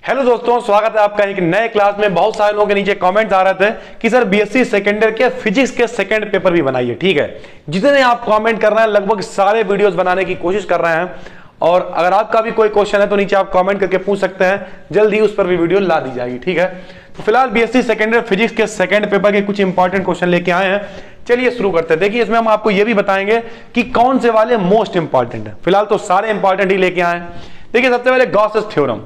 Hello दोस्तों, स्वागत है आपका एक नए क्लास में। बहुत सारे लोगों के नीचे कमेंट्स आ रहे थे कि सर बीएससी सेकेंड ईयर के फिजिक्स के सेकंड पेपर भी बनाइए। ठीक है, जितने आप कमेंट कर रहे हैं लगभग सारे वीडियोस बनाने की कोशिश कर रहे हैं, और अगर आपका भी कोई क्वेश्चन है तो नीचे आप कमेंट करके पूछ सकते हैं, जल्द ही उस पर भी वीडियो ला दी जाएगी। ठीक है, तो फिलहाल बीएससी सेकेंड ईयर फिजिक्स के सेकंड पेपर के कुछ इंपॉर्टेंट क्वेश्चन लेके आए हैं। चलिए शुरू करते हैं। देखिए, इसमें हम आपको यह भी बताएंगे कि कौन से वाले मोस्ट इंपॉर्टेंट है। फिलहाल तो सारे इंपॉर्टेंट ही लेके आए हैं। देखिए, सबसे पहले गॉस थ्योरम।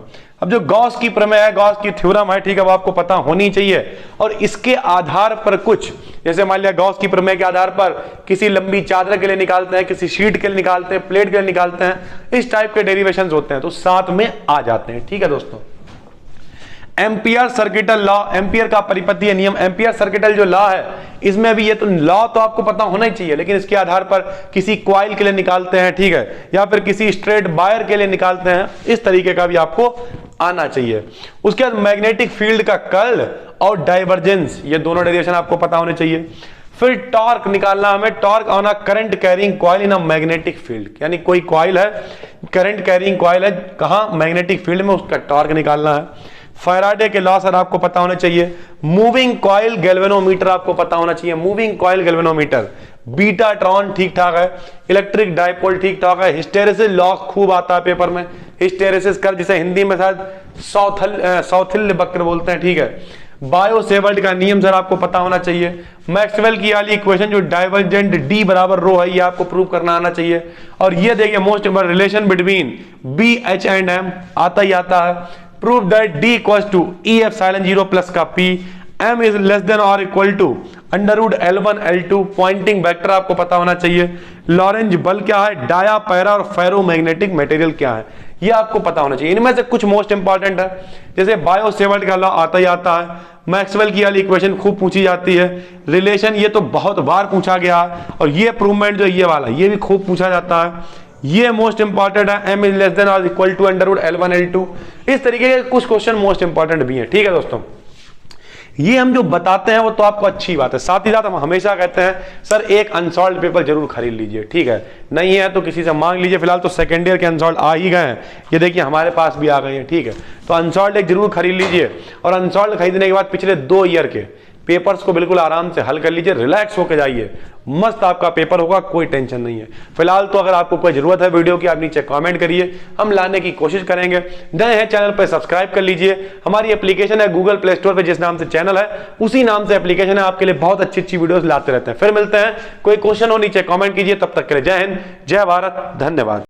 अब जो गॉस की प्रमेय है, गॉस की थ्योरम है, ठीक है, वो आपको पता होनी चाहिए। और इसके आधार पर कुछ, जैसे मान लिया गॉस की प्रमेय के आधार पर किसी लंबी चादर के लिए निकालते हैं, किसी शीट के लिए निकालते हैं, प्लेट के लिए निकालते हैं, इस टाइप के डेरिवेशंस होते हैं तो साथ में आ जाते हैं। ठीक है दोस्तों, एम्पियर सर्किटल लॉ, एम्पियर का परिपथीय नियम, एम्पियर सर्किटल जो लॉ है, इसमें भी ये तो लॉ तो आपको पता होना ही चाहिए, लेकिन इसके आधार पर किसी कॉइल के लिए निकालते हैं, ठीक है, या फिर किसी स्ट्रेट वायर के लिए निकालते हैं, इस तरीके का भी आपको आना चाहिए। उसके बाद मैग्नेटिक फील्ड का कर्ल और डाइवर्जेंस, ये दोनों डेरिवेशन आपको पता होने चाहिए। फिर टॉर्क निकालना हमें, torque on a current carrying coil in a magnetic field, यानी कोई कॉइल है, करंट कैरिंग कॉइल है, कहां, मैग्नेटिक फील्ड में, उसका टॉर्क निकालना है। फैराडे के लॉ सर आपको पता होने चाहिए। मूविंग कॉइल गैल्वेनोमीटर आपको पता होना चाहिए, moving coil galvanometer. Beta Tron ठीक ठाक है, इलेक्ट्रिक डाइपोल ठीक ठाक है। हिस्टेरेसिस लॉ खूब आता है पेपर में, हिस्टेरेसिस कर, जिसे हिंदी में शायद सौथिल्य वक्र बोलते हैं। ठीक है, बायो सेवर्ट का नियम सर आपको पता होना चाहिए। मैक्सवेल की वाली इक्वेशन जो डाइवर्जेंट डी बराबर रो है, ये आपको प्रूव करना आना चाहिए। और ये देखिए most important, relation between B H and M आता ही आता है। Prove that D equals to E epsilon 0 plus का P, M is less than और equal to under root L1 L2। Pointing vector आपको पता होना चाहिए। लॉरेंज बल क्या है, डाया, पैरा और फेरोमैग्नेटिक मटेरियल क्या है, ये आपको पता होना चाहिए। इनमें से कुछ मोस्ट इंपॉर्टेंट है, जैसे बायो सेवर्ट का लॉ आता ही आता है। मैक्सवेल की वाली इक्वेशन खूब पूछी जाती है। रिलेशन, ये तो बहुत बार पूछा गया है। और ये प्रूवमेंट जो ये वाला, ये भी खूब पूछा जाता है। ये मोस्ट इंपॉर्टेंट है, M इज लेस देन और equal to under root L1 L2। इस तरीके के कुछ क्वेश्चन मोस्ट इंपॉर्टेंट भी हैं। ठीक है दोस्तों, ये हम जो बताते हैं वो तो आपको अच्छी बात है, साथ ही साथ हम हमेशा कहते हैं सर एक अनसॉल्व पेपर जरूर खरीद लीजिए। ठीक है, नहीं है तो किसी से मांग लीजिए। फिलहाल तो सेकेंड ईयर के अनसॉल्व आ ही गए हैं, ये देखिए हमारे पास भी आ गए हैं। ठीक है, तो अनसॉल्व एक जरूर खरीद लीजिए, और अनसॉल्व खरीदने के बाद पिछले 2 ईयर के पेपर्स को बिल्कुल आराम से हल कर लीजिए, रिलैक्स होकर जाइए, मस्त आपका पेपर होगा, कोई टेंशन नहीं है। फिलहाल तो अगर आपको कोई जरूरत है वीडियो की, आप नीचे कमेंट करिए, हम लाने की कोशिश करेंगे। नए हैं चैनल पर सब्सक्राइब कर लीजिए। हमारी एप्लीकेशन है गूगल प्ले स्टोर पे, जिस नाम से चैनल है उसी नाम से एप्लीकेशन है, आपके लिए बहुत अच्छी अच्छी वीडियोस लाते रहते हैं। फिर मिलते हैं, कोई क्वेश्चन हो नीचे कमेंट कीजिए। तब तक के लिए जय हिंद, जय भारत, धन्यवाद।